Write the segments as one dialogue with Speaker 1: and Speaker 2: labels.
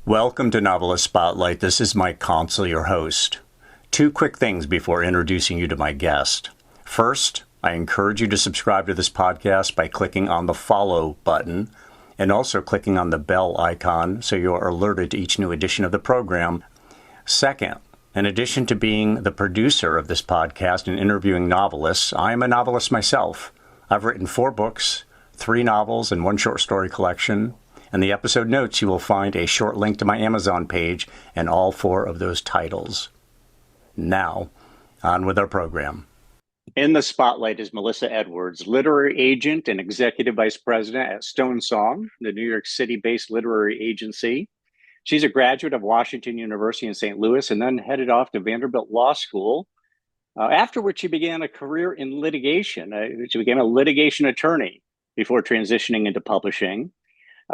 Speaker 1: Welcome to Novelist Spotlight. This is Mike Consol, your host. Two quick things before introducing you to my guest. First, I encourage you to subscribe to this podcast by clicking on the follow button and also clicking on the bell icon so you're alerted to each new edition of the program. Second, in addition to being the producer of this podcast and interviewing novelists, I am a novelist myself. I've written 4 books, 3 novels, and 1 short story collection. In the episode notes, you will find a short link to my Amazon page and all 4 of those titles. Now, on with our program. In the spotlight is Melissa Edwards, literary agent and executive vice president at Stonesong, the New York City-based literary agency. She's a graduate of Washington University in St. Louis and then headed off to Vanderbilt Law School, after which she began a career in litigation. She became a litigation attorney before transitioning into publishing.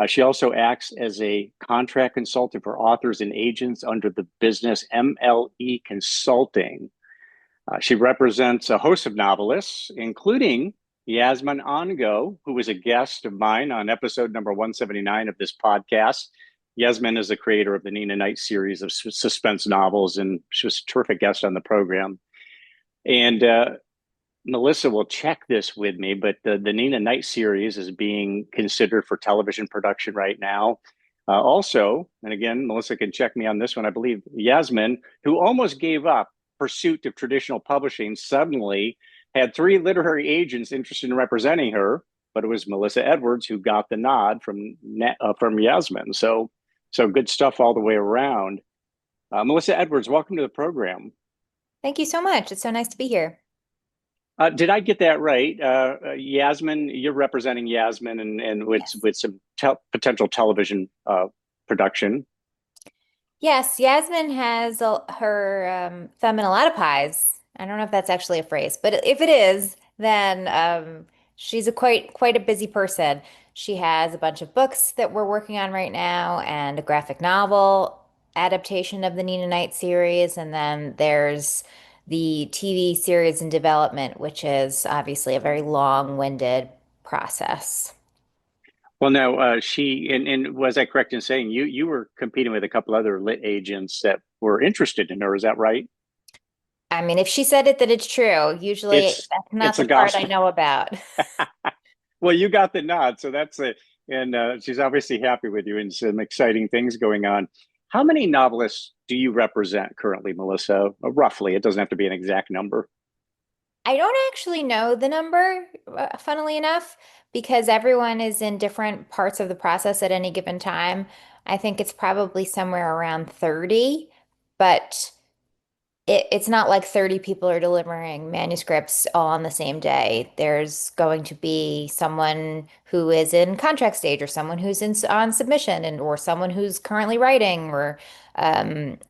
Speaker 1: She also acts as a contract consultant for authors and agents under the business MLE Consulting. She represents a host of novelists, including Yasmin Ongo, who was a guest of mine on episode number 179 of this podcast. Yasmin is the creator of the Nina Knight series of suspense novels, and she was a terrific guest on the program. And Melissa will check this with me, but the Nina Knight series is being considered for television production right now. Also, and again, Melissa can check me on this one, I believe Yasmin, who almost gave up pursuit of traditional publishing, suddenly had 3 literary agents interested in representing her, but it was Melissa Edwards who got the nod from Yasmin. So good stuff all the way around. Melissa Edwards, welcome to the program.
Speaker 2: Thank you so much. It's so nice to be here.
Speaker 1: Did I get that right? Yasmin, you're representing Yasmin and with some potential television production.
Speaker 2: Yes, Yasmin has her thumb in a lot of pies. I don't know if that's actually a phrase, but if it is, then she's quite a busy person. She has a bunch of books that we're working on right now and a graphic novel adaptation of the Nina Knight series, and then there's the TV series in development, which is obviously a very long-winded process.
Speaker 1: Well, no, and was I correct in saying you were competing with a couple other lit agents that were interested in her? Is that right?
Speaker 2: I mean, if she said it, then it's true. Usually that's not
Speaker 1: It's a
Speaker 2: the part I
Speaker 1: gospel.
Speaker 2: know about.
Speaker 1: Well, you got the nod, so that's it. And she's obviously happy with you, and some exciting things going on. How many novelists do you represent currently, Melissa? Roughly, it doesn't have to be an exact number.
Speaker 2: I don't actually know the number, funnily enough, because everyone is in different parts of the process at any given time. I think it's probably somewhere around 30, but it's not like 30 people are delivering manuscripts all on the same day. There's going to be someone who is in contract stage, or someone who's on submission, or someone who's currently writing, or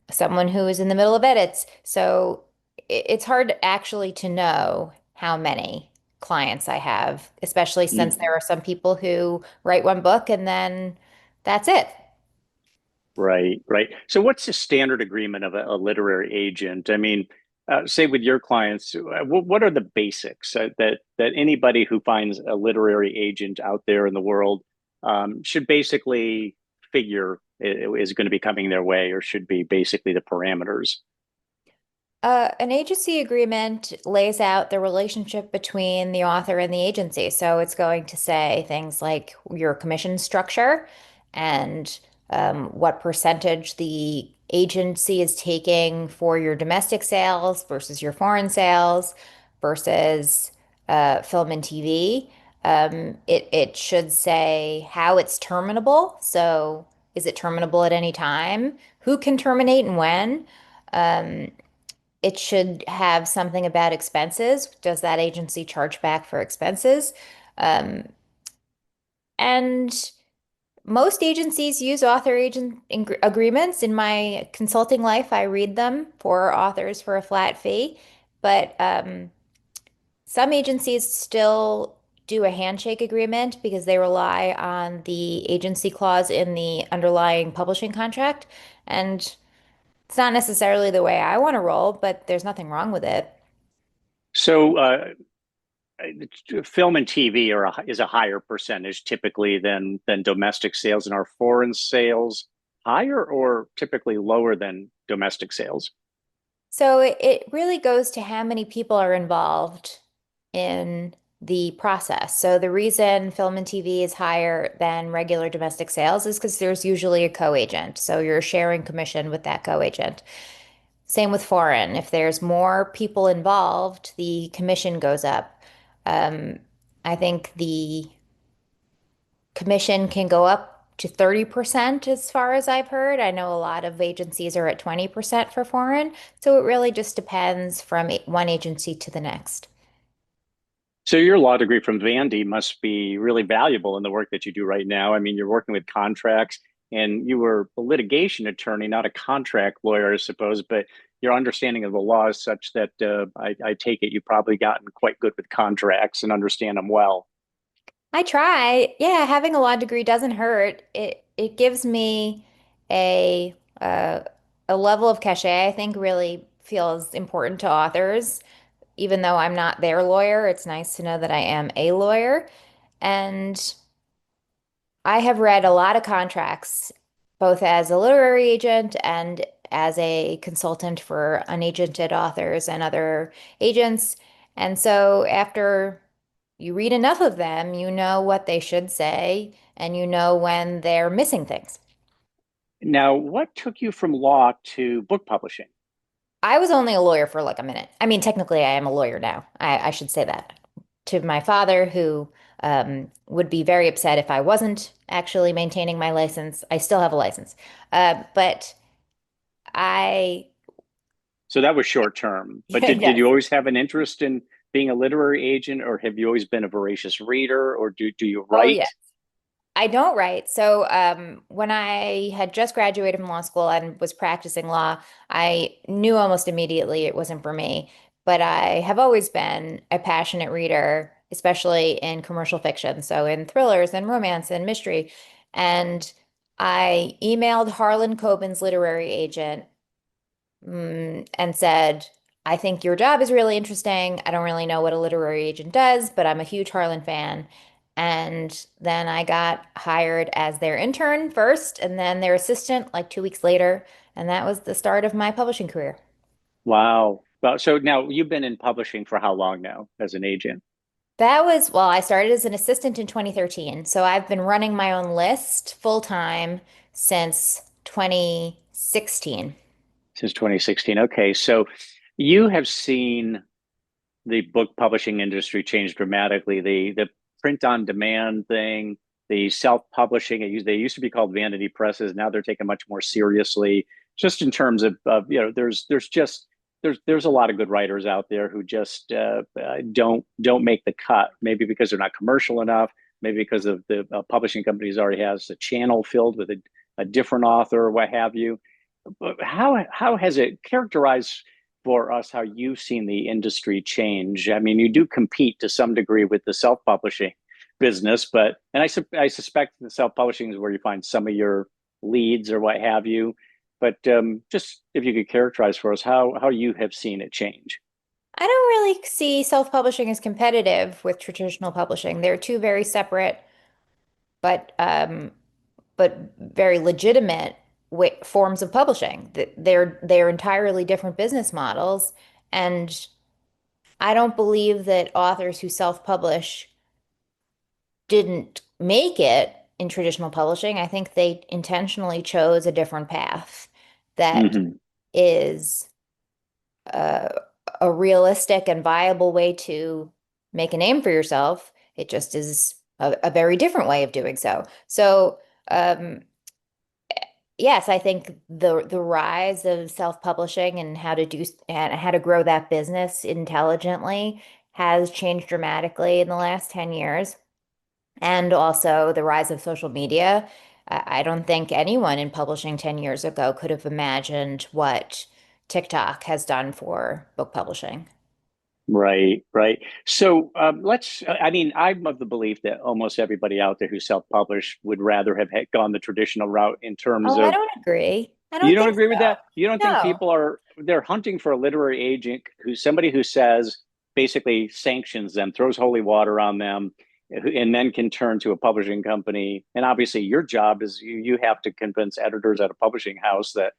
Speaker 2: someone who is in the middle of edits. So it's hard actually to know how many clients I have, especially since there are some people who write one book and then that's it.
Speaker 1: Right, right. So, what's the standard agreement of a literary agent? I mean, say with your clients, what are the basics that anybody who finds a literary agent out there in the world should basically figure is going to be coming their way, or should be basically the parameters?
Speaker 2: An agency agreement lays out the relationship between the author and the agency. So it's going to say things like your commission structure and what percentage the agency is taking for your domestic sales versus your foreign sales versus film and TV. It should say how it's terminable. So is it terminable at any time? Who can terminate and when? Um, it should have something about expenses. Does that agency charge back for expenses? Um, and most agencies use author agent agreements. In my consulting life, I read them for authors for a flat fee. But some agencies still do a handshake agreement because they rely on the agency clause in the underlying publishing contract. And it's not necessarily the way I want to roll, but there's nothing wrong with it.
Speaker 1: So, film and TV is a higher percentage typically than domestic sales, and our foreign sales higher or typically lower than domestic sales?
Speaker 2: So it really goes to how many people are involved in the process. So the reason film and TV is higher than regular domestic sales is because there's usually a co-agent. So you're sharing commission with that co-agent. Same with foreign. If there's more people involved, the commission goes up. Um, I think the commission can go up to 30% as far as I've heard. I know a lot of agencies are at 20% for foreign. So it really just depends from one agency to the next.
Speaker 1: So your law degree from Vandy must be really valuable in the work that you do right now. I mean, you're working with contracts and you were a litigation attorney, not a contract lawyer, I suppose, but your understanding of the law is such that I take it you've probably gotten quite good with contracts and understand them well.
Speaker 2: I try. Yeah, having a law degree doesn't hurt. It gives me a uh, a level of cachet I think really feels important to authors. Even though I'm not their lawyer, it's nice to know that I am a lawyer. And I have read a lot of contracts, both as a literary agent and as a consultant for unagented authors and other agents. And so after you read enough of them, you know what they should say and you know when they're missing things.
Speaker 1: Now, what took you from law to book publishing?
Speaker 2: I was only a lawyer for like a minute. I mean, technically, I am a lawyer now. I should say that to my father, who would be very upset if I wasn't actually maintaining my license. I still have a license. But I,
Speaker 1: So that was short term. But did
Speaker 2: yes.
Speaker 1: you always have an interest in being a literary agent, or have you always been a voracious reader, or do you
Speaker 2: Oh, yeah.
Speaker 1: write?
Speaker 2: I don't write. So, when I had just graduated from law school and was practicing law, I knew almost immediately it wasn't for me. But I have always been a passionate reader, especially in commercial fiction. So, in thrillers and romance and mystery. And I emailed Harlan Coben's literary agent and said, I think your job is really interesting. I don't really know what a literary agent does, but I'm a huge Harlan fan. And then I got hired as their intern first, and then their assistant like 2 weeks later. And that was the start of my publishing career.
Speaker 1: Wow. Well, so now you've been in publishing for how long now as an agent?
Speaker 2: That was, well, I started as an assistant in 2013. So I've been running my own list full time since 2016.
Speaker 1: Since 2016. Okay. So you have seen the book publishing industry changed dramatically. The print on demand thing, the self publishing. They used to be called vanity presses. Now they're taken much more seriously. Just in terms of there's a lot of good writers out there who just don't make the cut. Maybe because they're not commercial enough. Maybe because of the publishing companies already has a channel filled with a different author or what have you. But how has it characterized for us how you've seen the industry change? I mean, you do compete to some degree with the self-publishing business, but I suspect the self-publishing is where you find some of your leads or what have you. But just if you could characterize for us how you have seen it change.
Speaker 2: I don't really see self-publishing as competitive with traditional publishing. They're two very separate but very legitimate forms of publishing. They're entirely different business models, and I don't believe that authors who self-publish didn't make it in traditional publishing. I think they intentionally chose a different path that
Speaker 1: Mm-hmm.
Speaker 2: is uh, a realistic and viable way to make a name for yourself. It just is a very different way of doing so. So, um, yes, I think the rise of self-publishing and how to do and how to grow that business intelligently has changed dramatically in the last 10 years. And also the rise of social media. I don't think anyone in publishing 10 years ago could have imagined what TikTok has done for book publishing.
Speaker 1: Right, right. So I mean, I'm of the belief that almost everybody out there who self-published would rather have gone the traditional route in terms
Speaker 2: Oh, I
Speaker 1: of,
Speaker 2: don't agree. I
Speaker 1: you
Speaker 2: don't
Speaker 1: don't
Speaker 2: think
Speaker 1: agree with
Speaker 2: so.
Speaker 1: that? You don't think
Speaker 2: No.
Speaker 1: people they're hunting for a literary agent who's somebody who says, basically sanctions them, throws holy water on them,
Speaker 3: and then can turn to a publishing company. And obviously, your job is you have to convince editors at a publishing house that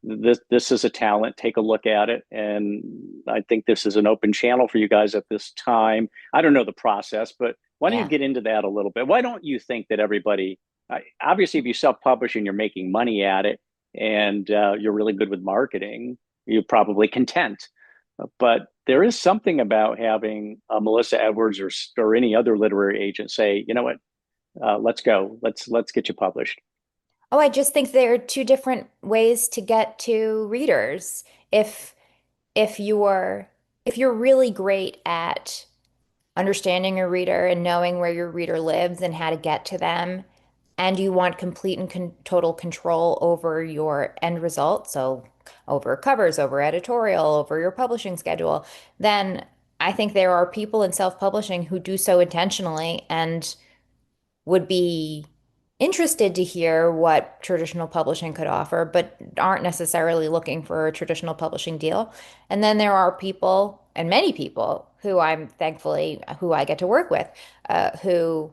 Speaker 3: this is a talent. Take a look at it, and I think this is an open channel for you guys at this time. I don't know the process, but why don't you
Speaker 2: Yeah.
Speaker 3: get into that a little bit? Why don't you think that everybody, obviously, if you self-publish and you're making money at it, and you're really good with marketing, you're probably content. But there is something about having Melissa Edwards or any other literary agent say, you know what, let's go, let's get you published.
Speaker 2: Oh, I just think there are two different ways to get to readers. If if you're if you're really great at understanding your reader and knowing where your reader lives and how to get to them, and you want complete and total control over your end result, so over covers, over editorial, over your publishing schedule, then I think there are people in self-publishing who do so intentionally and would be interested to hear what traditional publishing could offer, but aren't necessarily looking for a traditional publishing deal. And then there are people, and many people, who I'm thankfully who I get to work with, who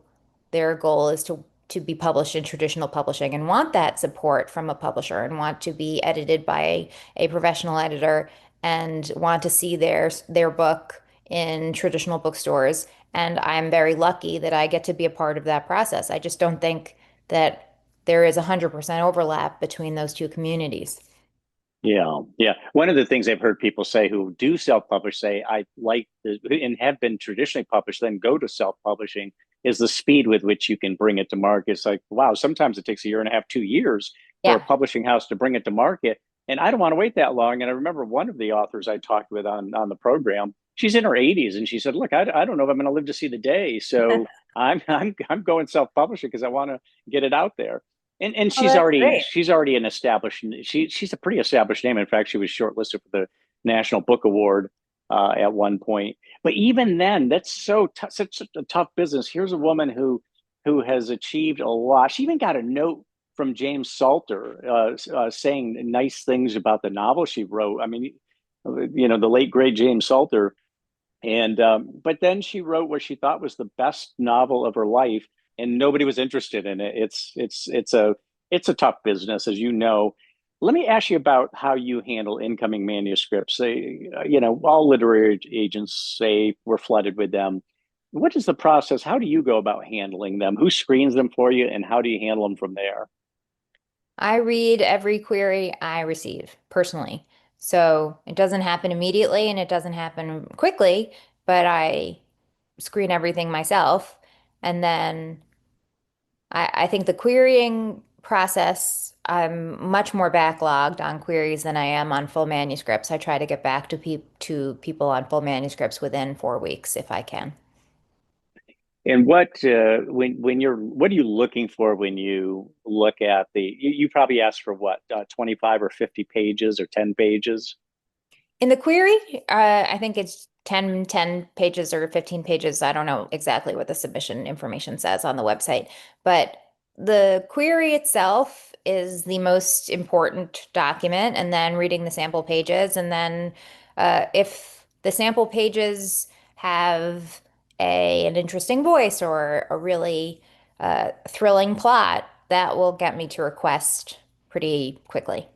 Speaker 2: their goal is to be published in traditional publishing and want that support from a publisher and want to be edited by a professional editor and want to see their book in traditional bookstores. And I'm very lucky that I get to be a part of that process. I just don't think that there is 100% overlap between those two communities.
Speaker 3: Yeah, yeah. One of the things I've heard people say who do self-publish say, I like and have been traditionally published, then go to self-publishing is the speed with which you can bring it to market. It's like, wow, sometimes it takes a year and a half, 2 years for a
Speaker 2: Yeah.
Speaker 3: publishing house to bring it to market. And I don't want to wait that long. And I remember one of the authors I talked with on the program, she's in her 80s, and she said, look, I don't know if I'm going to live to see the day. So I'm going self-publishing because I want to get it out there. And
Speaker 2: Oh,
Speaker 3: she's
Speaker 2: that's
Speaker 3: already
Speaker 2: great.
Speaker 3: she's already an established she's a pretty established name. In fact, she was shortlisted for the National Book Award at one point. But even then, that's such a tough business. Here's a woman who has achieved a lot. She even got a note from James Salter saying nice things about the novel she wrote. I mean, the late great James Salter. And but then she wrote what she thought was the best novel of her life, and nobody was interested in it. It's a tough business, as you know. Let me ask you about how you handle incoming manuscripts. All literary agents say we're flooded with them. What is the process? How do you go about handling them? Who screens them for you, and how do you handle them from there?
Speaker 2: I read every query I receive personally. So it doesn't happen immediately and it doesn't happen quickly, but I screen everything myself. And then I think the querying process, I'm much more backlogged on queries than I am on full manuscripts. I try to get back to people on full manuscripts within 4 weeks if I can.
Speaker 3: And what are you looking for when you look at you probably ask for what, 25 or 50 pages or 10 pages?
Speaker 2: In the query, I think it's ten pages or 15 pages. I don't know exactly what the submission information says on the website, but the query itself is the most important document, and then reading the sample pages. And then if the sample pages have an interesting voice or a really thrilling plot, that will get me to request pretty quickly.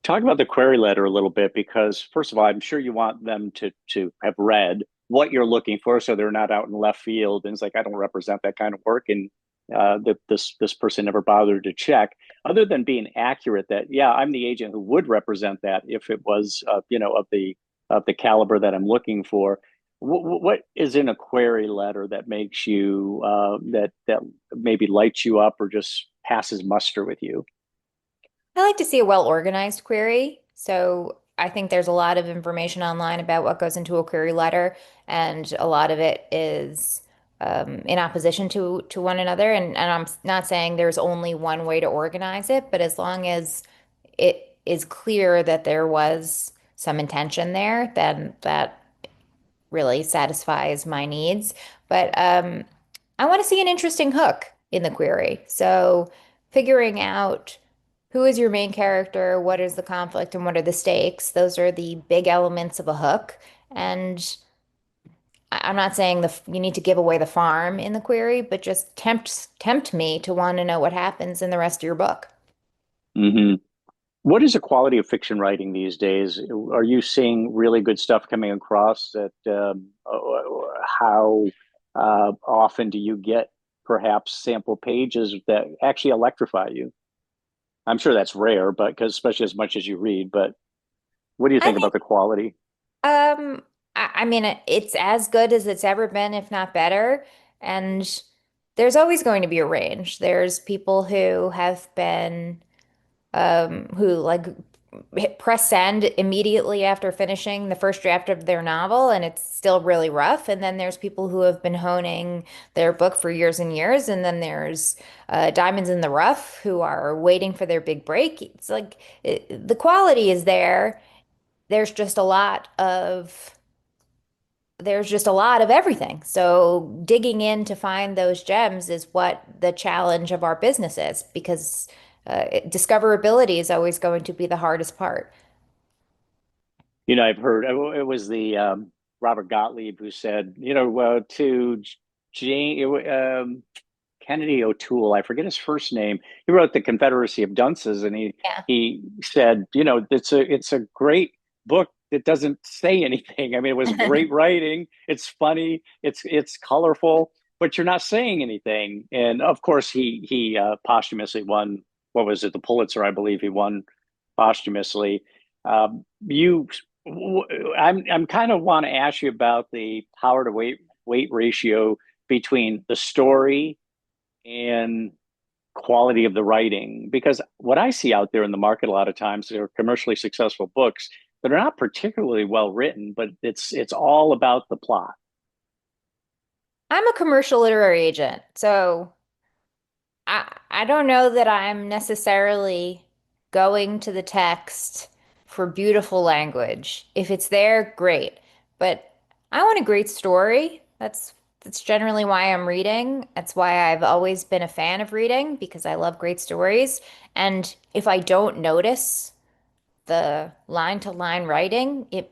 Speaker 3: Talk about the query letter a little bit, because first of all, I'm sure you want them to have read what you're looking for, so they're not out in left field and it's like, I don't represent that kind of work, and that this person never bothered to check. Other than being accurate, that yeah, I'm the agent who would represent that if it was of the caliber that I'm looking for. What is in a query letter that makes you that maybe lights you up or just passes muster with you?
Speaker 2: I like to see a well-organized query. So I think there's a lot of information online about what goes into a query letter, and a lot of it is in opposition to one another. And I'm not saying there's only one way to organize it, but as long as it is clear that there was some intention there, then that really satisfies my needs. But I want to see an interesting hook in the query. So figuring out who is your main character, what is the conflict, and what are the stakes, those are the big elements of a hook. And I'm not saying you need to give away the farm in the query, but just tempt me to want to know what happens in the rest of your book.
Speaker 3: Hmm. What is the quality of fiction writing these days? Are you seeing really good stuff coming across that how often do you get perhaps sample pages that actually electrify you? I'm sure that's rare, but because especially as much as you read, but what do you
Speaker 2: I
Speaker 3: think
Speaker 2: think
Speaker 3: about the quality?
Speaker 2: I mean it's as good as it's ever been, if not better. And there's always going to be a range. There's people who have been who like hit press send immediately after finishing the first draft of their novel and it's still really rough. And then there's people who have been honing their book for years and years. And then there's diamonds in the rough who are waiting for their big break. It's like the quality is there. There's just a lot of there's just a lot of everything. So digging in to find those gems is what the challenge of our business is because discoverability is always going to be the hardest part.
Speaker 3: I've heard it was the Robert Gottlieb who said, to Jane, Kennedy O'Toole, I forget his first name. He wrote The Confederacy of Dunces, and he
Speaker 2: Yeah.
Speaker 3: he said, it's a great book that doesn't say anything. I mean, it was great writing. It's funny. It's colorful, but you're not saying anything. And of course, he posthumously won. What was it? The Pulitzer, I believe he won posthumously. You, I'm kind of want to ask you about the power to weight ratio between the story and quality of the writing. Because what I see out there in the market a lot of times are commercially successful books that are not particularly well written, but it's all about the plot.
Speaker 2: I'm a commercial literary agent, so I don't know that I'm necessarily going to the text for beautiful language. If it's there, great. But I want a great story. That's generally why I'm reading. That's why I've always been a fan of reading because I love great stories. And if I don't notice the line to line writing, it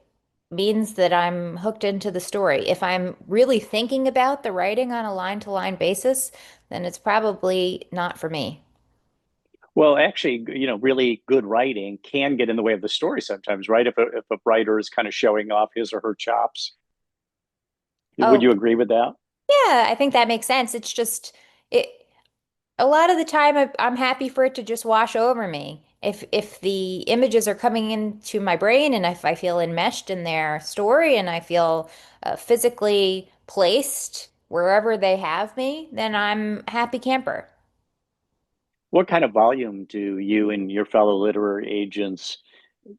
Speaker 2: means that I'm hooked into the story. If I'm really thinking about the writing on a line to line basis, then it's probably not for me.
Speaker 3: Well, actually, really good writing can get in the way of the story sometimes, right? If a writer is kind of showing off his or her chops, would
Speaker 2: Oh,
Speaker 3: you agree with that?
Speaker 2: yeah, I think that makes sense. It's just it a lot of the time I'm happy for it to just wash over me. If the images are coming into my brain and if I feel enmeshed in their story and I feel physically placed wherever they have me, then I'm happy camper.
Speaker 3: What kind of volume do you and your fellow literary agents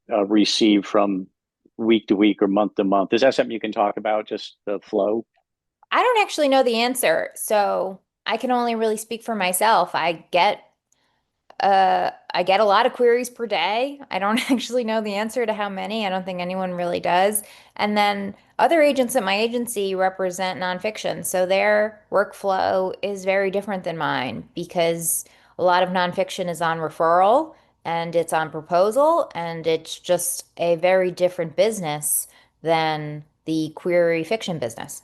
Speaker 3: receive from week to week or month to month? Is that something you can talk about, just the flow?
Speaker 2: I don't actually know the answer, so I can only really speak for myself. I get a lot of queries per day. I don't actually know the answer to how many. I don't think anyone really does. And then other agents at my agency represent nonfiction, so their workflow is very different than mine because a lot of nonfiction is on referral and it's on proposal, and it's just a very different business than the query fiction business.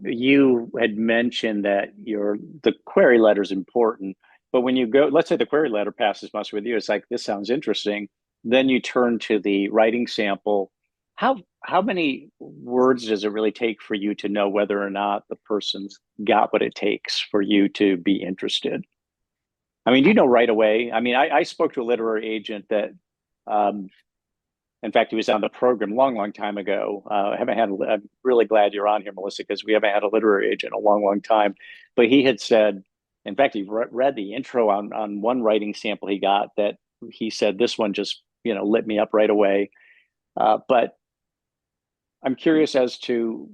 Speaker 3: You had mentioned that the query letter is important, but when you go, let's say the query letter passes muster with you, it's like this sounds interesting. Then you turn to the writing sample. How many words does it really take for you to know whether or not the person's got what it takes for you to be interested? I mean, do you know right away? I mean, I spoke to a literary agent that um, in fact, he was on the program a long, long time ago. I haven't had. I'm really glad you're on here, Melissa, because we haven't had a literary agent in a long, long time. But he had said, in fact, he read the intro on one writing sample he got that he said this one just lit me up right away. But I'm curious as to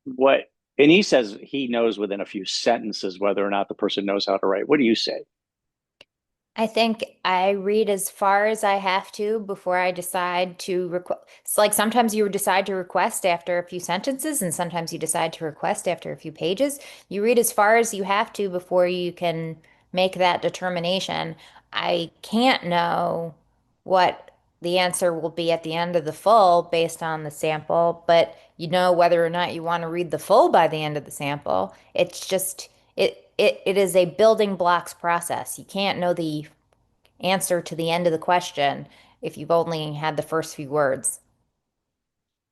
Speaker 3: what, and he says he knows within a few sentences whether or not the person knows how to write. What do you say?
Speaker 2: I think I read as far as I have to before I decide to request. It's like sometimes you decide to request after a few sentences, and sometimes you decide to request after a few pages. You read as far as you have to before you can make that determination. I can't know what. the answer will be at the end of the full based on the sample, but you know whether or not you want to read the full by the end of the sample. It's just it is a building blocks process. You can't know the answer to the end of the question if you've only had the first few words.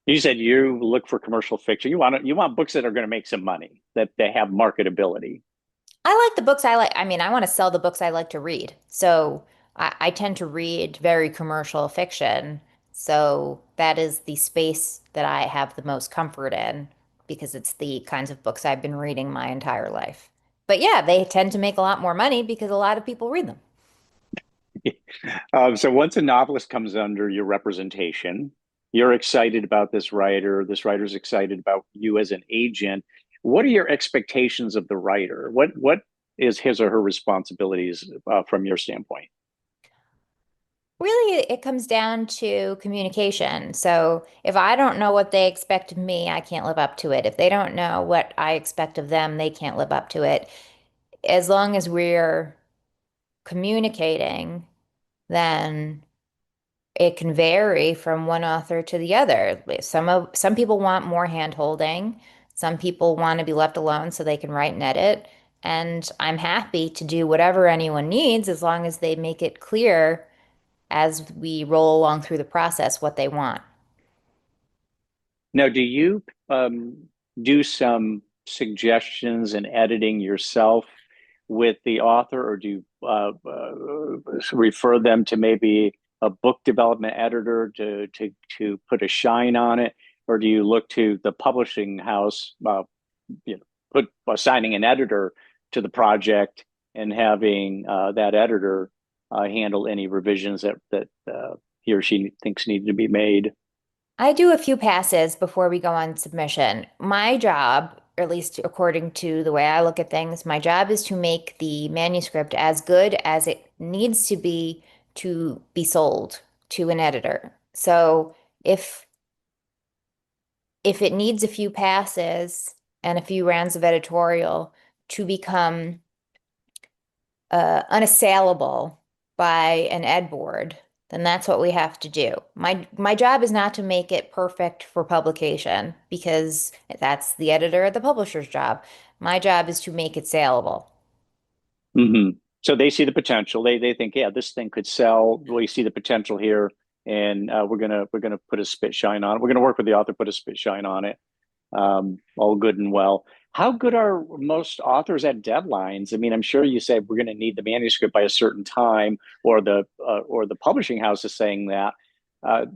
Speaker 3: You said you look for commercial fiction. You want books that are going to make some money, that they have marketability.
Speaker 2: I like the books I like. I mean, I want to sell the books I like to read. So I tend to read very commercial fiction. So that is the space that I have the most comfort in because it's the kinds of books I've been reading my entire life. But yeah, they tend to make a lot more money because a lot of people read them.
Speaker 3: So once a novelist comes under your representation, you're excited about this writer. This writer's excited about you as an agent. What are your expectations of the writer? What is his or her responsibilities from your standpoint?
Speaker 2: Really, it comes down to communication. So if I don't know what they expect of me, I can't live up to it. If they don't know what I expect of them, they can't live up to it. As long as we're communicating, then it can vary from one author to the other. Some people want more hand holding. Some people want to be left alone so they can write and edit. And I'm happy to do whatever anyone needs as long as they make it clear as we roll along through the process what they want.
Speaker 3: Now, do you do some suggestions and editing yourself with the author, or do you refer them to maybe a book development editor to put a shine on it, or do you look to the publishing house, put assigning an editor to the project and having that editor handle any revisions that he or she thinks need to be made?
Speaker 2: I do a few passes before we go on submission. My job, or at least according to the way I look at things, my job is to make the manuscript as good as it needs to be sold to an editor. So if if it needs a few passes and a few rounds of editorial to become unassailable by an ed board, then that's what we have to do. My job is not to make it perfect for publication because that's the editor or the publisher's job. My job is to make it saleable.
Speaker 3: Hmm. So they see the potential. They think, yeah, this thing could sell. We see the potential here, and we're gonna put a spit shine on it. We're gonna work with the author, put a spit shine on it. All good and well. How good are most authors at deadlines? I mean, I'm sure you say we're going to need the manuscript by a certain time, or the publishing house is saying that. Uh,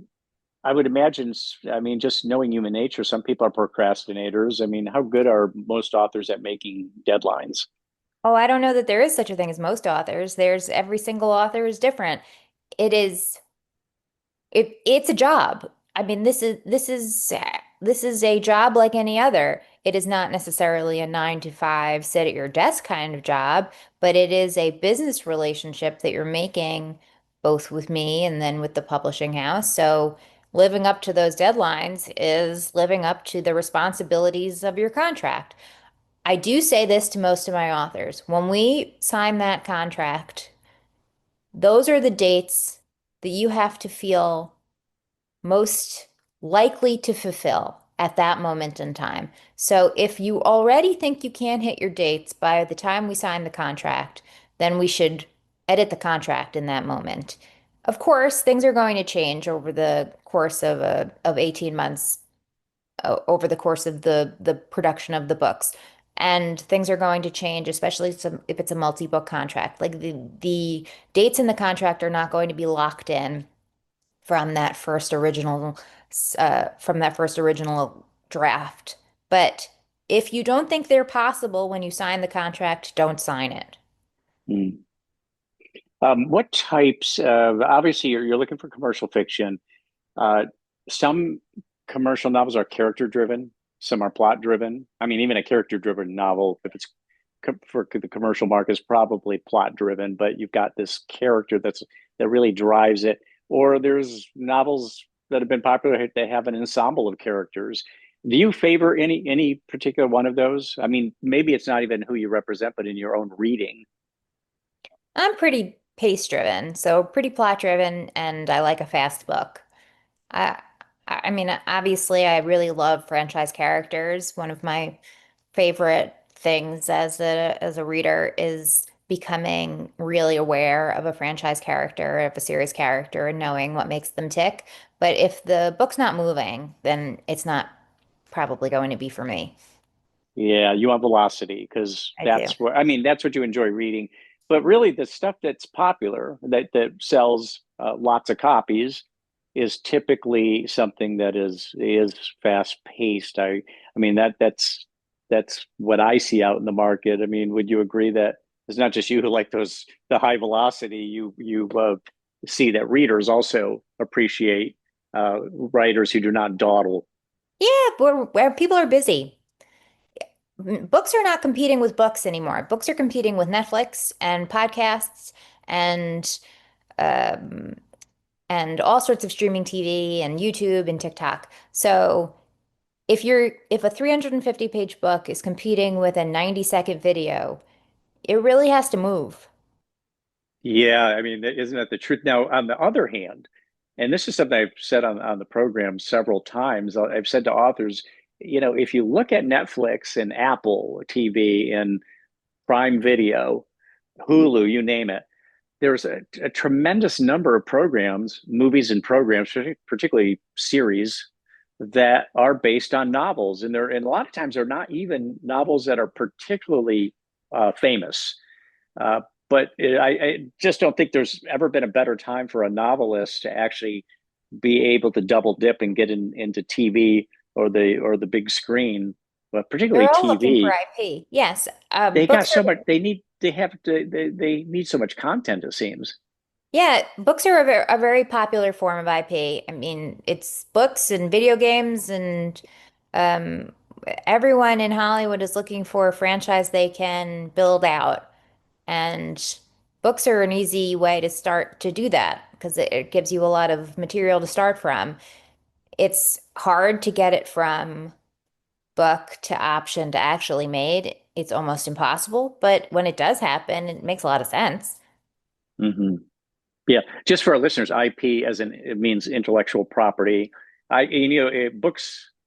Speaker 3: I would imagine. I mean, just knowing human nature, some people are procrastinators. I mean, how good are most authors at making deadlines?
Speaker 2: Oh, I don't know that there is such a thing as most authors. There's every single author is different. It is it's a job. I mean, this is a job like any other. It is not necessarily a 9 to 5 sit at your desk kind of job, but it is a business relationship that you're making both with me and then with the publishing house. So living up to those deadlines is living up to the responsibilities of your contract. I do say this to most of my authors. When we sign that contract, those are the dates that you have to feel most likely to fulfill at that moment in time. So if you already think you can't hit your dates by the time we sign the contract, then we should edit the contract in that moment. Of course, things are going to change over the course of 18 months, over the course of the production of the books. And things are going to change, especially if it's a multi-book contract. Like the dates in the contract are not going to be locked in from that first original draft. But if you don't think they're possible when you sign the contract, don't sign it.
Speaker 3: Mm. What types of, obviously you're looking for commercial fiction. Uh, some commercial novels are character driven, some are plot driven. I mean, even a character driven novel, if it's for the commercial market, is probably plot driven, but you've got this character that really drives it. Or there's novels that have been popular that have an ensemble of characters. Do you favor any particular one of those? I mean, maybe it's not even who you represent, but in your own reading.
Speaker 2: I'm pretty pace driven, so pretty plot driven, and I like a fast book. I I mean, obviously, I really love franchise characters. One of my favorite things as a reader is becoming really aware of a franchise character, of a series character, and knowing what makes them tick. But if the book's not moving, then it's not probably going to be for me.
Speaker 3: Yeah, you want velocity because
Speaker 2: I do.
Speaker 3: that's what you enjoy reading. But really, the stuff that's popular that sells lots of copies is typically something that is fast paced. I mean that's what I see out in the market. I mean, would you agree that it's not just you who like the high velocity? You see that readers also appreciate writers who do not dawdle.
Speaker 2: Yeah, where people are busy. Books are not competing with books anymore. Books are competing with Netflix and podcasts and um, and all sorts of streaming TV and YouTube and TikTok. So if a 350 page book is competing with a 90-second video, it really has to move.
Speaker 3: Yeah, I mean, isn't that the truth? Now, on the other hand, and this is something I've said on the program several times, I've said to authors, if you look at Netflix and Apple TV and Prime Video, Hulu, you name it, there's a tremendous number of programs, movies and programs, particularly series, that are based on novels, and a lot of times they're not even novels that are particularly famous. Uh, but I just don't think there's ever been a better time for a novelist to actually be able to double dip and get into TV or the big screen, but particularly
Speaker 2: They're all looking for
Speaker 3: TV.
Speaker 2: IP. Yes,
Speaker 3: They got
Speaker 2: books
Speaker 3: so
Speaker 2: are
Speaker 3: much. They need so much content. It seems.
Speaker 2: yeah, books are a very popular form of IP. I mean, it's books and video games and um, everyone in Hollywood is looking for a franchise they can build out. And books are an easy way to start to do that because it gives you a lot of material to start from. It's hard to get it from book to option to actually made. It's almost impossible, but when it does happen, it makes a lot of sense.
Speaker 3: Hmm. Yeah, just for our listeners, IP as in it means intellectual property.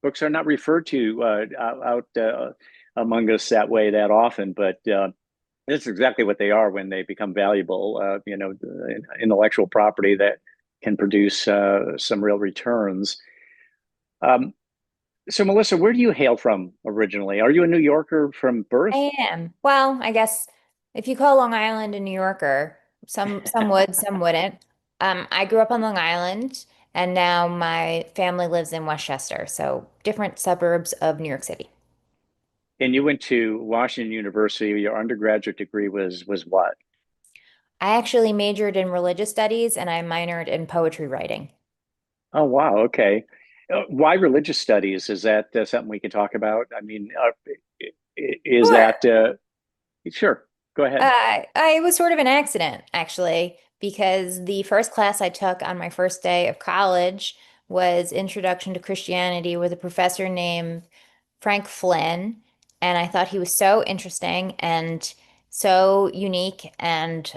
Speaker 3: Books are not referred to out among us that way that often, but that's exactly what they are when they become valuable. Intellectual property that can produce some real returns. Um, so, Melissa, where do you hail from originally? Are you a New Yorker from birth?
Speaker 2: I am. Well, I guess if you call Long Island a New Yorker, some would, some wouldn't. I grew up on Long Island, and now my family lives in Westchester, so different suburbs of New York City.
Speaker 3: And you went to Washington University. Your undergraduate degree was what?
Speaker 2: I actually majored in religious studies and I minored in poetry writing.
Speaker 3: Oh, wow. Okay. Why religious studies? Is that something we can talk about? I mean, is
Speaker 2: Sure.
Speaker 3: that sure? Go ahead.
Speaker 2: I was sort of an accident, actually, because the first class I took on my first day of college was Introduction to Christianity with a professor named Frank Flynn, and I thought he was so interesting and so unique, and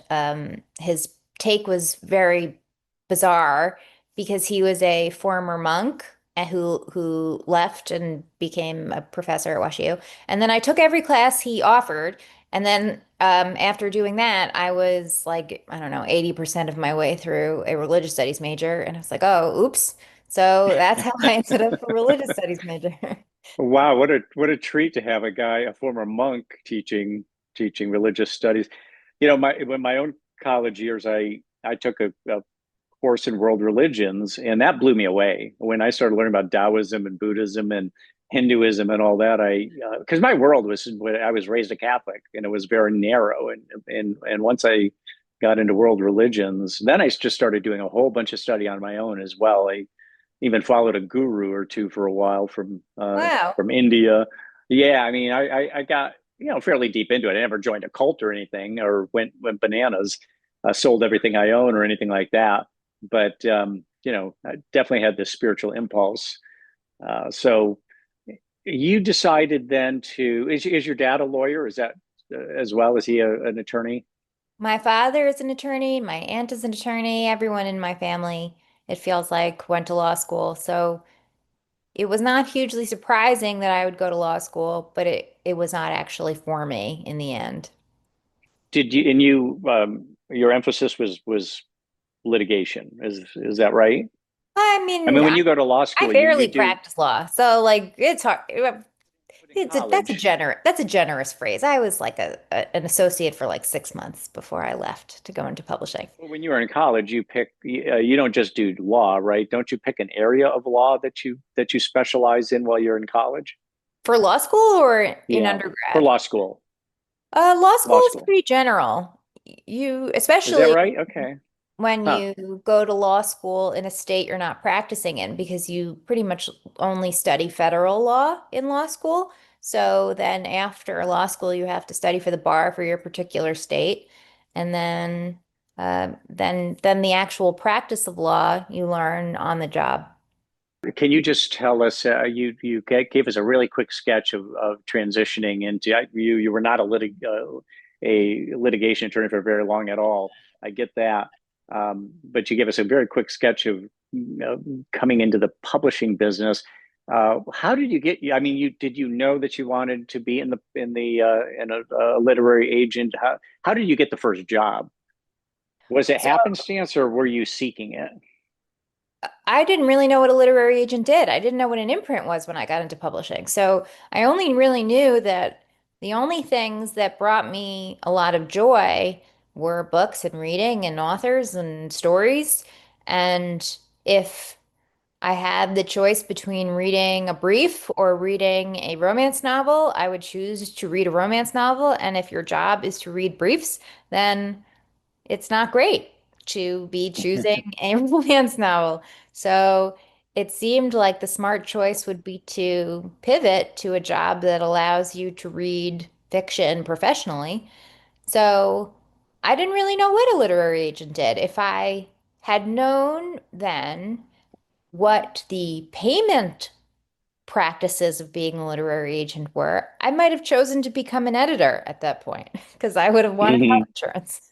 Speaker 2: his take was very bizarre because he was a former monk who left and became a professor at WashU. And then I took every class he offered, and then after doing that, I was like, I don't know, 80% of my way through a religious studies major, and I was like, oh, oops. So that's how I ended up a religious studies major.
Speaker 3: Wow, what a treat to have a former monk teaching religious studies. My own college years, I took a course in world religions, and that blew me away when I started learning about Taoism and Buddhism and Hinduism and all that. I because my world was I was raised a Catholic, and it was very narrow, and once I got into world religions, then I just started doing a whole bunch of study on my own as well. I even followed a guru or two for a while
Speaker 2: Wow.
Speaker 3: from India. Yeah, I mean, I got fairly deep into it. I never joined a cult or anything, or went bananas, sold everything I own or anything like that. But I definitely had this spiritual impulse. So you decided then to is your dad a lawyer? Is that as well? Is he an attorney?
Speaker 2: My father is an attorney, my aunt is an attorney, everyone in my family, it feels like, went to law school. So it was not hugely surprising that I would go to law school, but it was not actually for me in the end.
Speaker 3: Did you and you your emphasis was litigation? Is that right?
Speaker 2: I
Speaker 3: I
Speaker 2: mean,
Speaker 3: mean, when you go to law
Speaker 2: I
Speaker 3: school, you
Speaker 2: barely
Speaker 3: do,
Speaker 2: practice law, so like it's hard.
Speaker 3: but in college,
Speaker 2: That's a generous phrase. I was like an associate for like 6 months before I left to go into publishing.
Speaker 3: well, when you were in college, you don't just do law, right? Don't you pick an area of law that you specialize in while you're in college?
Speaker 2: For law school or in
Speaker 3: Yeah, for
Speaker 2: undergrad?
Speaker 3: law school.
Speaker 2: Law
Speaker 3: Law
Speaker 2: school is
Speaker 3: school.
Speaker 2: pretty general. You,
Speaker 3: Is that
Speaker 2: especially
Speaker 3: right? Okay.
Speaker 2: when
Speaker 3: Huh.
Speaker 2: you go to law school in a state you're not practicing in, because you pretty much only study federal law in law school. So then after law school, you have to study for the bar for your particular state. And then the actual practice of law you learn on the job.
Speaker 3: Can you just tell us? Gave us a really quick sketch of transitioning into you were not a litigation attorney for very long at all. I get that, but you gave us a very quick sketch of coming into the publishing business. How did you get? I mean, you did you know that you wanted to be in a literary agent? How did you get the first job? Was it
Speaker 2: So
Speaker 3: happenstance or were you seeking it?
Speaker 2: I didn't really know what a literary agent did. I didn't know what an imprint was when I got into publishing. So I only really knew that the only things that brought me a lot of joy were books and reading and authors and stories. And if I had the choice between reading a brief or reading a romance novel, I would choose to read a romance novel. And if your job is to read briefs, then it's not great to be choosing a romance novel. So it seemed like the smart choice would be to pivot to a job that allows you to read fiction professionally. So I didn't really know what a literary agent did. If I had known then what the payment practices of being a literary agent were, I might have chosen to become an editor at that point because I would have wanted health insurance.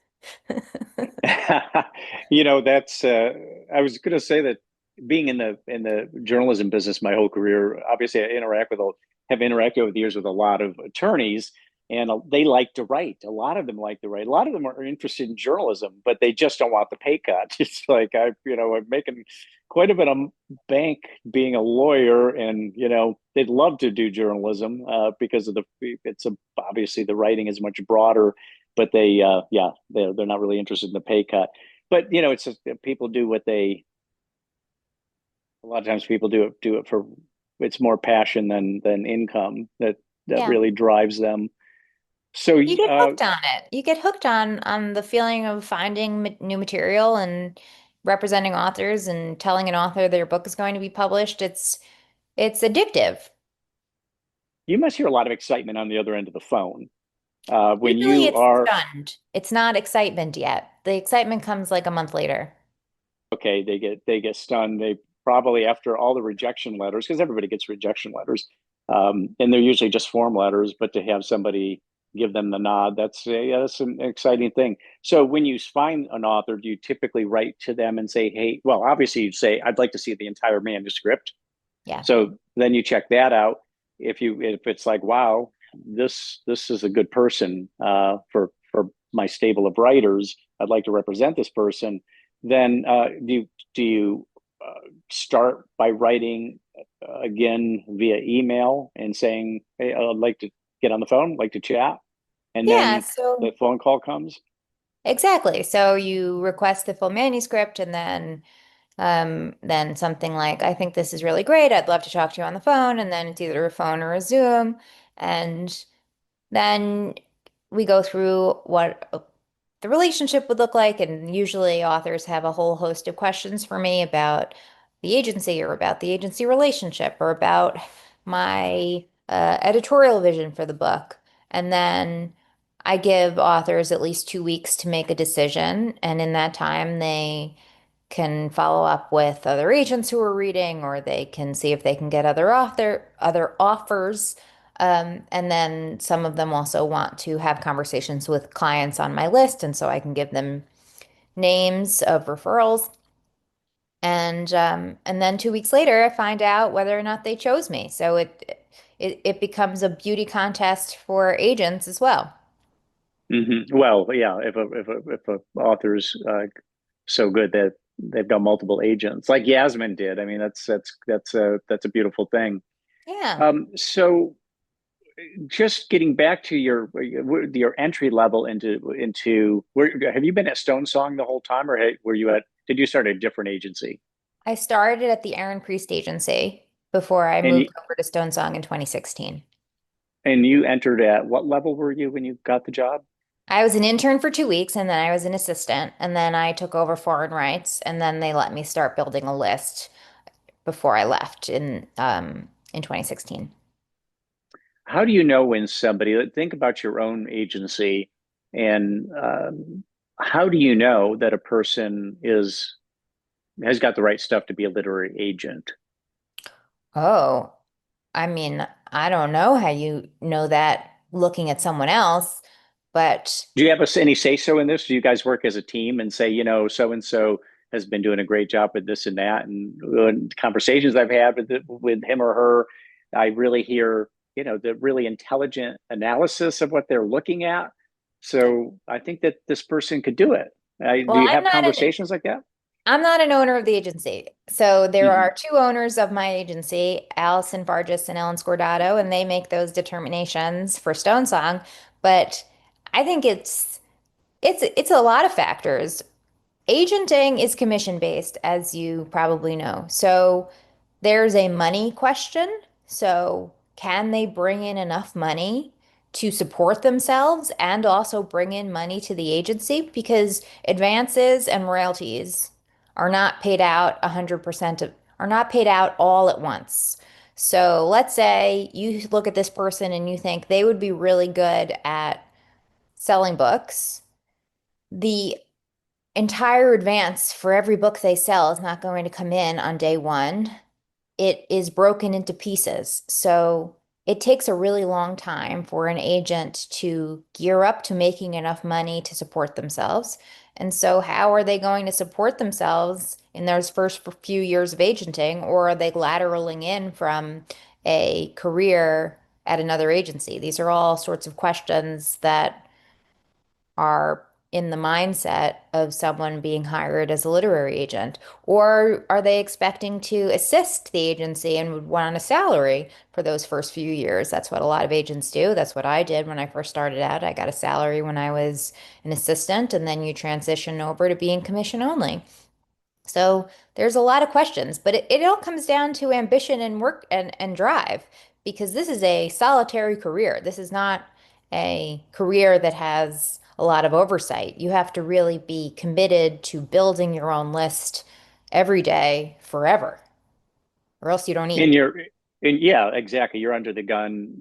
Speaker 3: That's I was going to say that being in the journalism business my whole career, obviously have interacted over the years with a lot of attorneys, and they like to write. A lot of them like to write. A lot of them are interested in journalism, but they just don't want the pay cut. It's like I'm making quite a bit of bank being a lawyer, and they'd love to do journalism because of obviously the writing is much broader, but they're not really interested in the pay cut. But it's just, people do what they a lot of times people do it for it's more passion than income that
Speaker 2: Yeah.
Speaker 3: really drives them. So
Speaker 2: You get hooked on it. You get hooked on the feeling of finding new material and representing authors and telling an author their book is going to be published. It's addictive.
Speaker 3: you must hear a lot of excitement on the other end of the phone when
Speaker 2: Usually
Speaker 3: you
Speaker 2: it's
Speaker 3: are
Speaker 2: stunned. It's not excitement yet. The excitement comes like a month later.
Speaker 3: okay. They get stunned. They probably after all the rejection letters, because everybody gets rejection letters, and they're usually just form letters. But to have somebody give them the nod, that's an exciting thing. So when you find an author, do you typically write to them and say, "Hey," well, obviously you'd say, "I'd like to see the entire manuscript."
Speaker 2: Yeah.
Speaker 3: So then you check that out. If it's like, wow, this is a good person for my stable of writers, I'd like to represent this person. Then do you start by writing again via email and saying, hey, I'd like to get on the phone, like to chat, and
Speaker 2: Yeah,
Speaker 3: then
Speaker 2: so
Speaker 3: the phone call comes.
Speaker 2: exactly. So you request the full manuscript and then something like, I think this is really great. I'd love to talk to you on the phone. And then it's either a phone or a Zoom. And then we go through what the relationship would look like. And usually authors have a whole host of questions for me about the agency or about the agency relationship or about my editorial vision for the book. And then I give authors at least 2 weeks to make a decision. And in that time, they can follow up with other agents who are reading, or they can see if they can get other offers. And then some of them also want to have conversations with clients on my list, and so I can give them names of referrals. And then 2 weeks later, I find out whether or not they chose me. So it becomes a beauty contest for agents as well.
Speaker 3: Well, yeah, if a author's so good that they've got multiple agents, like Yasmin did, I mean, that's a beautiful thing.
Speaker 2: Yeah.
Speaker 3: So just getting back to your entry level into where have you been at Stonesong the whole time, or were you at did you start a different agency?
Speaker 2: I started at the Aaron Priest Agency before I
Speaker 3: And
Speaker 2: moved
Speaker 3: you,
Speaker 2: over to Stonesong in 2016.
Speaker 3: and you entered at what level were you when you got the job?
Speaker 2: I was an intern for 2 weeks and then I was an assistant and then I took over foreign rights and then they let me start building a list before I left in 2016.
Speaker 3: How do you know when somebody, think about your own agency, and how do you know that a person is has got the right stuff to be a literary agent?
Speaker 2: Oh, I mean, I don't know how you know that looking at someone else, but
Speaker 3: Do you have any say so in this? Do you guys work as a team and say, so and so has been doing a great job with this and that? And conversations I've had with him or her, I really hear, the really intelligent analysis of what they're looking at. So I think that this person could do it. Do
Speaker 2: well,
Speaker 3: you have conversations like that?
Speaker 2: I'm not an owner of the agency. So there
Speaker 3: Hmm.
Speaker 2: are two owners of my agency, Allison Vargas and Ellen Scordato, and they make those determinations for Stonesong. But I think it's a lot of factors. Agenting is commission based, as you probably know. So there's a money question. So can they bring in enough money to support themselves and also bring in money to the agency? Because advances and royalties are not paid out 100% are not paid out all at once. So let's say you look at this person and you think they would be really good at selling books. The entire advance for every book they sell is not going to come in on day one. It is broken into pieces. So it takes a really long time for an agent to gear up to making enough money to support themselves. And so, how are they going to support themselves in those first few years of agenting, or are they lateraling in from a career at another agency? These are all sorts of questions that are in the mindset of someone being hired as a literary agent? Or are they expecting to assist the agency and would want a salary for those first few years? That's what a lot of agents do. That's what I did when I first started out. I got a salary when I was an assistant, and then you transition over to being commission only. So there's a lot of questions, but it all comes down to ambition and work and drive because this is a solitary career. This is not a career that has a lot of oversight. You have to really be committed to building your own list every day forever, or else you don't
Speaker 3: And
Speaker 2: eat.
Speaker 3: you're, and yeah, exactly. You're under the gun.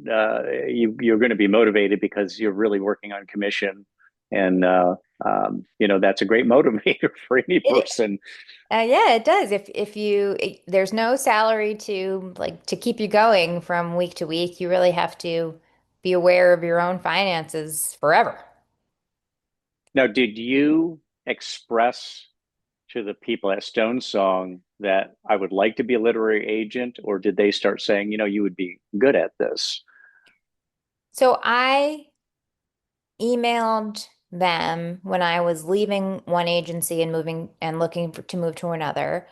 Speaker 3: You're going to be motivated because you're really working on commission, and that's a great motivator for any
Speaker 2: It,
Speaker 3: person.
Speaker 2: yeah, it does. There's no salary to keep you going from week to week. You really have to be aware of your own finances forever.
Speaker 3: Now, did you express to the people at Stonesong that I would like to be a literary agent, or did they start saying, you would be good at this?
Speaker 2: So I emailed them when I was leaving one agency and moving and to move to another.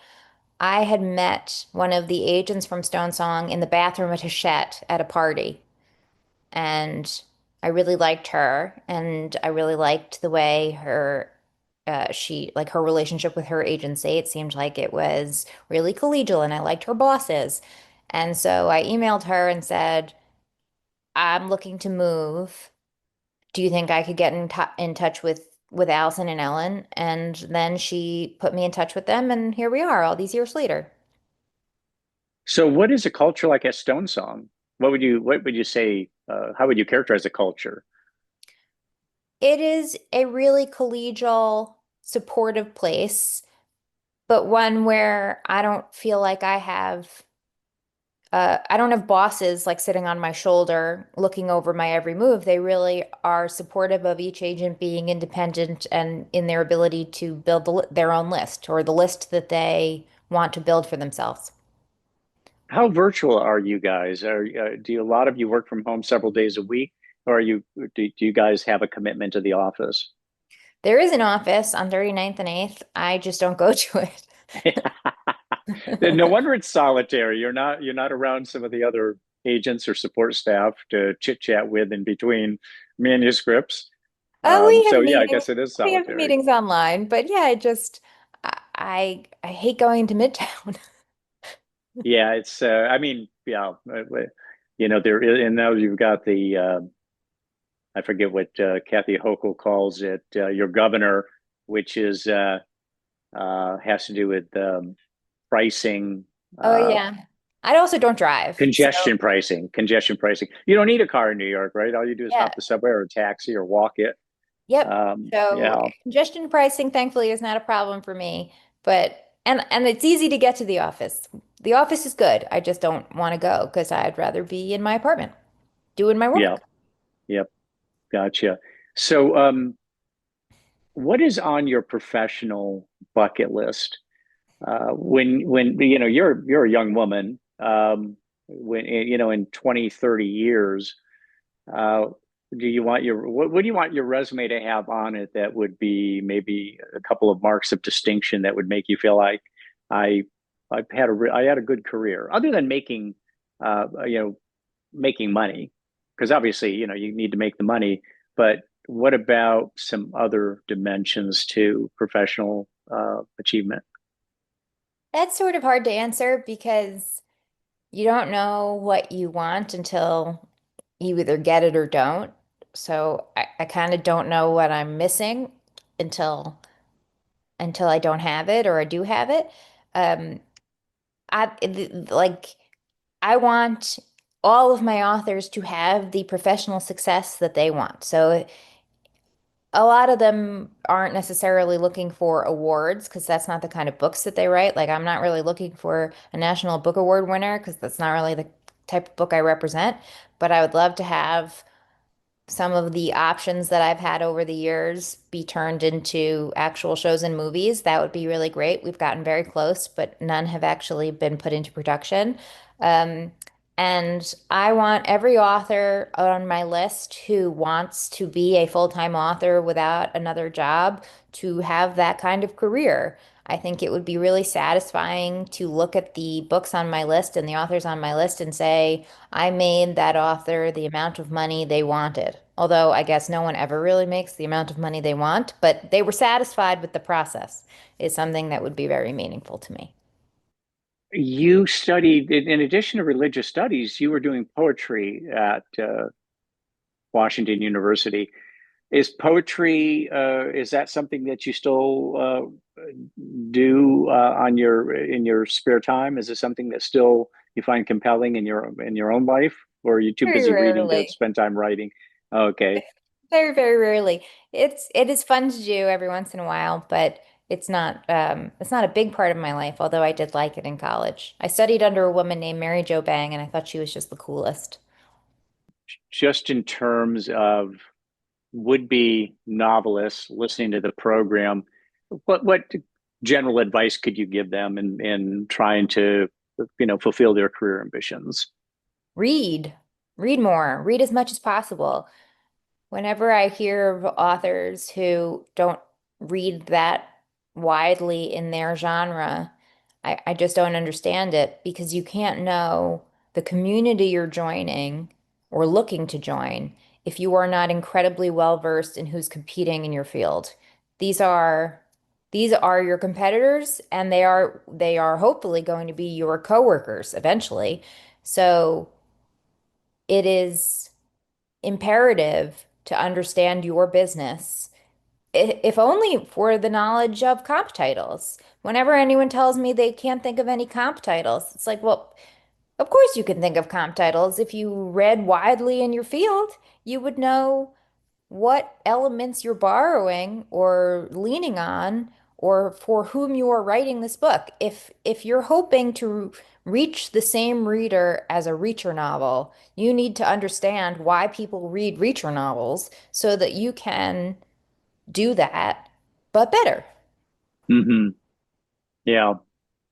Speaker 2: I had met one of the agents from Stonesong in the bathroom at Hachette at a party, and I really liked her, and I really liked the way her relationship with her agency. It seemed like it was really collegial, and I liked her bosses. And so I emailed her and said, I'm looking to move. Do you think I could get in touch with Allison and Ellen? And then she put me in touch with them, and here we are, all these years later.
Speaker 3: So, what is a culture like at Stonesong? What would you say? How would you characterize the culture?
Speaker 2: It is a really collegial, supportive place, but one where I don't feel like I have I don't have bosses like sitting on my shoulder looking over my every move. They really are supportive of each agent being independent and in their ability to build their own list or the list that they want to build for themselves.
Speaker 3: How virtual are you guys? Do a lot of you work from home several days a week, or do you guys have a commitment to the office?
Speaker 2: There is an office on 39th and 8th. I just don't go to
Speaker 3: No
Speaker 2: it.
Speaker 3: wonder it's solitary. You're not around some of the other agents or support staff to chit chat with in between manuscripts.
Speaker 2: Oh, we
Speaker 3: So
Speaker 2: have
Speaker 3: yeah, I
Speaker 2: meetings.
Speaker 3: guess it is
Speaker 2: We have
Speaker 3: solitary.
Speaker 2: meetings online, but yeah, I hate going to Midtown.
Speaker 3: Yeah, it's I mean, yeah, there is, and now you've got the I forget what Kathy Hochul calls it, your governor, which is has to do with pricing,
Speaker 2: Oh
Speaker 3: uh,
Speaker 2: yeah. I also don't drive. So
Speaker 3: congestion pricing. You don't need a car in New York, right? All you do is
Speaker 2: yeah.
Speaker 3: hop the subway or a taxi or walk it.
Speaker 2: Yep. So
Speaker 3: Yeah,
Speaker 2: congestion pricing, thankfully, is not a problem for me. But and it's easy to get to the office. The office is good. I just don't want to go because I'd rather be in my apartment doing my
Speaker 3: yeah,
Speaker 2: work.
Speaker 3: yep, gotcha. So, what is on your professional bucket list? When you're a young woman, when in 20, 30 years, uh, do you want what do you want your resume to have on it that would be maybe a couple of marks of distinction that would make you feel like I I had a good career other than making money, because obviously you need to make the money, but what about some other dimensions to professional achievement?
Speaker 2: That's sort of hard to answer because you don't know what you want until you either get it or don't. So I kind of don't know what I'm missing until I don't have it or I do have it. Um, like I want all of my authors to have the professional success that they want. So a lot of them aren't necessarily looking for awards because that's not the kind of books that they write. Like I'm not really looking for a National Book Award winner because that's not really the type of book I represent. But I would love to have some of the options that I've had over the years be turned into actual shows and movies. That would be really great. We've gotten very close, but none have actually been put into production. Um, and I want every author on my list who wants to be a full-time author without another job to have that kind of career. I think it would be really satisfying to look at the books on my list and the authors on my list and say, I made that author the amount of money they wanted. Although I guess no one ever really makes the amount of money they want, but they were satisfied with the process is something that would be very meaningful to me.
Speaker 3: You studied, in addition to religious studies, you were doing poetry at Washington University. Is poetry, is that something that you still do in your spare time? Is it something that still you find compelling in your own life, or are you too
Speaker 2: Very
Speaker 3: busy reading to
Speaker 2: rarely.
Speaker 3: spend time writing? Okay.
Speaker 2: Very, very rarely. It is fun to do every once in a while, but it's not a big part of my life, although I did like it in college. I studied under a woman named Mary Jo Bang, and I thought she was just the coolest.
Speaker 3: Just in terms of would-be novelists listening to the program, what general advice could you give them in trying to fulfill their career ambitions?
Speaker 2: Read. Read more. Read as much as possible. Whenever I hear of authors who don't read that widely in their genre, I just don't understand it because you can't know the community you're joining or looking to join if you are not incredibly well versed in who's competing in your field. These are these are your competitors and they are hopefully going to be your coworkers eventually. So it is imperative to understand your business, if only for the knowledge of comp titles. Whenever anyone tells me they can't think of any comp titles, it's like, well, of course you can think of comp titles. If you read widely in your field, you would know what elements you're borrowing or leaning on or for whom you are writing this book. If you're hoping to reach the same reader as a Reacher novel, you need to understand why people read Reacher novels so that you can do that, but better.
Speaker 3: Hmm. Yeah.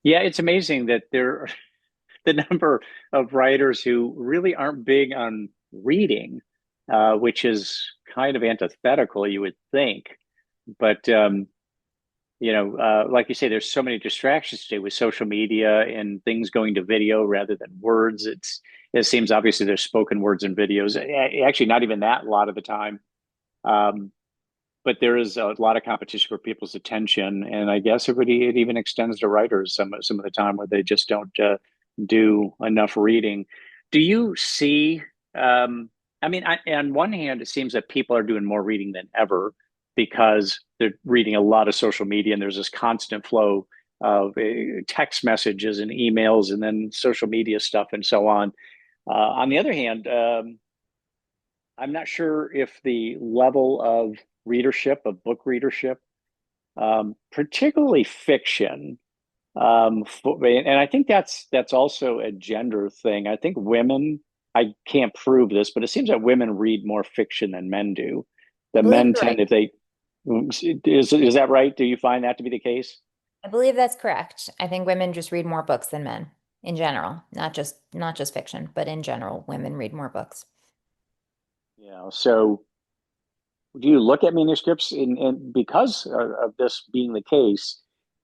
Speaker 3: Yeah, it's amazing that there the number of writers who really aren't big on reading, which is kind of antithetical, you would think. But like you say, there's so many distractions today with social media and things going to video rather than words. It seems obviously there's spoken words and videos. Actually, not even that a lot of the time. Um, but there is a lot of competition for people's attention, and I guess it even extends to writers some of the time where they just don't do enough reading. Do you see? I mean, on one hand, it seems that people are doing more reading than ever because they're reading a lot of social media, and there's this constant flow of text messages and emails, and then social media stuff, and so on. On the other hand, I'm not sure if the level of readership, of book readership, particularly fiction, and I think that's also a gender thing. I think women, I can't prove this, but it seems that women read more fiction than men do.
Speaker 2: I
Speaker 3: The
Speaker 2: believe
Speaker 3: men
Speaker 2: you're right.
Speaker 3: tend, if they is that right? Do you find that to be the case?
Speaker 2: I believe that's correct. I think women just read more books than men in general, not just fiction, but in general, women read more books.
Speaker 3: So do you look at manuscripts in because of this being the case?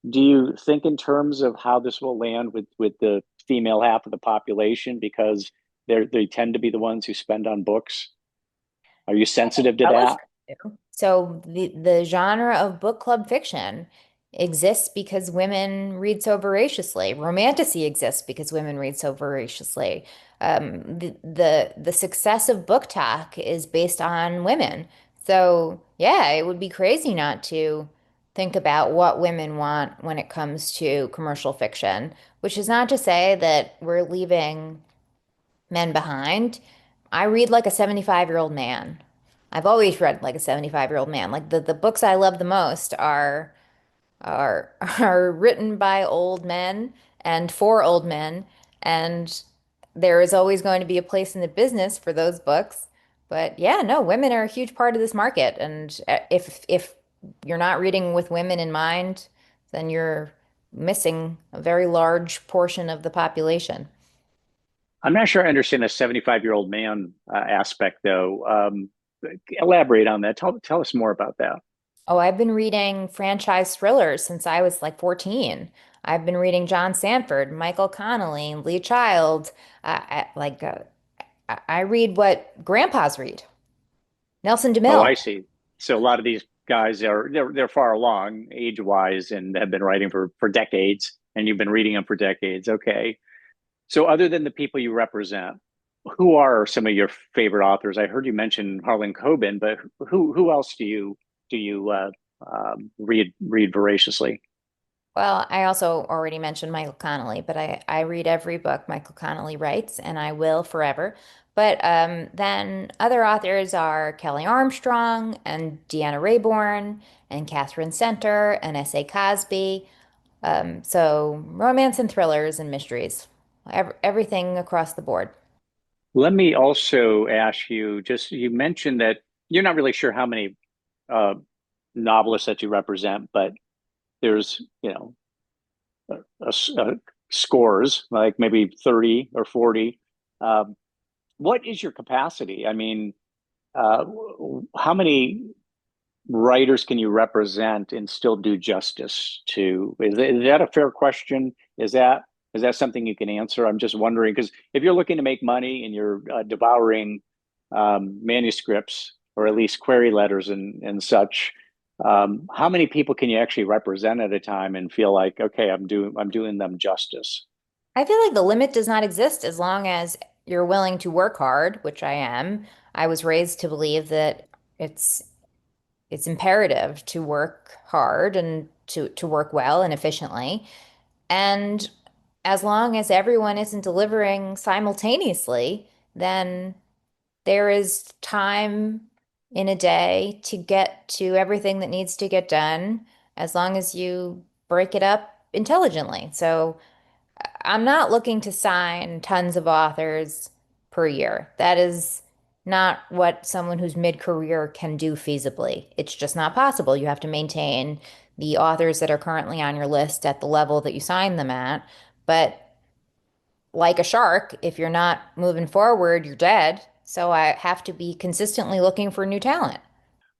Speaker 3: Do you think in terms of how this will land with the female half of the population because they tend to be the ones who spend on books? Are you sensitive to
Speaker 2: Relative
Speaker 3: that?
Speaker 2: to. So the genre of book club fiction exists because women read so voraciously. Romantasy exists because women read so voraciously. The success of book talk is based on women. So yeah, it would be crazy not to think about what women want when it comes to commercial fiction, which is not to say that we're leaving men behind. I read like a 75-year-old man. I've always read like a 75-year-old man. Like the books I love the most are are written by old men and for old men, and there is always going to be a place in the business for those books. But yeah, no, women are a huge part of this market, and if you're not reading with women in mind, then you're missing a very large portion of the population.
Speaker 3: I'm not sure I understand the 75-year-old man aspect, though. Elaborate on that. Tell us more about that.
Speaker 2: Oh, I've been reading franchise thrillers since I was like 14. I've been reading John Sanford, Michael Connelly, Lee Child. I read what grandpas read. Nelson
Speaker 3: Oh, I
Speaker 2: DeMille.
Speaker 3: see. So a lot of these guys they're far along age wise and have been writing for decades, and you've been reading them for decades. Okay. So other than the people you represent, who are some of your favorite authors? I heard you mention Harlan Coben, but who else do you read voraciously?
Speaker 2: Well, I also already mentioned Michael Connelly, but I read every book Michael Connelly writes, and I will forever. But then other authors are Kelly Armstrong and Deanna Raybourn and Catherine Center and S.A. Cosby. So romance and thrillers and mysteries, everything across the board.
Speaker 3: Let me also ask you, just you mentioned that you're not really sure how many uh, novelists that you represent, but there's, scores, like maybe 30 or 40. Um, what is your capacity? I mean, uh, how many writers can you represent and still do justice to? Is that a fair question? Is that something you can answer? I'm just wondering because if you're looking to make money and you're devouring manuscripts or at least query letters and such, how many people can you actually represent at a time and feel like, okay, I'm doing them justice?
Speaker 2: I feel like the limit does not exist as long as you're willing to work hard, which I am. I was raised to believe that it's it's imperative to work hard and to work well and efficiently. And as long as everyone isn't delivering simultaneously, then there is time in a day to get to everything that needs to get done. as long as you break it up intelligently. So I'm not looking to sign tons of authors per year. That is not what someone who's mid-career can do feasibly. It's just not possible. You have to maintain the authors that are currently on your list at the level that you sign them at. But like a shark, if you're not moving forward, you're dead. So I have to be consistently looking for new talent.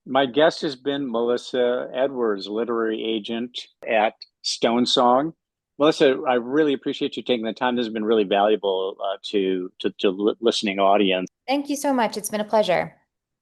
Speaker 3: My guest has been Melissa Edwards, literary agent at Stonesong. Melissa, I really appreciate you taking the time. This has been really valuable to listening audience.
Speaker 2: Thank you so much. It's been a pleasure.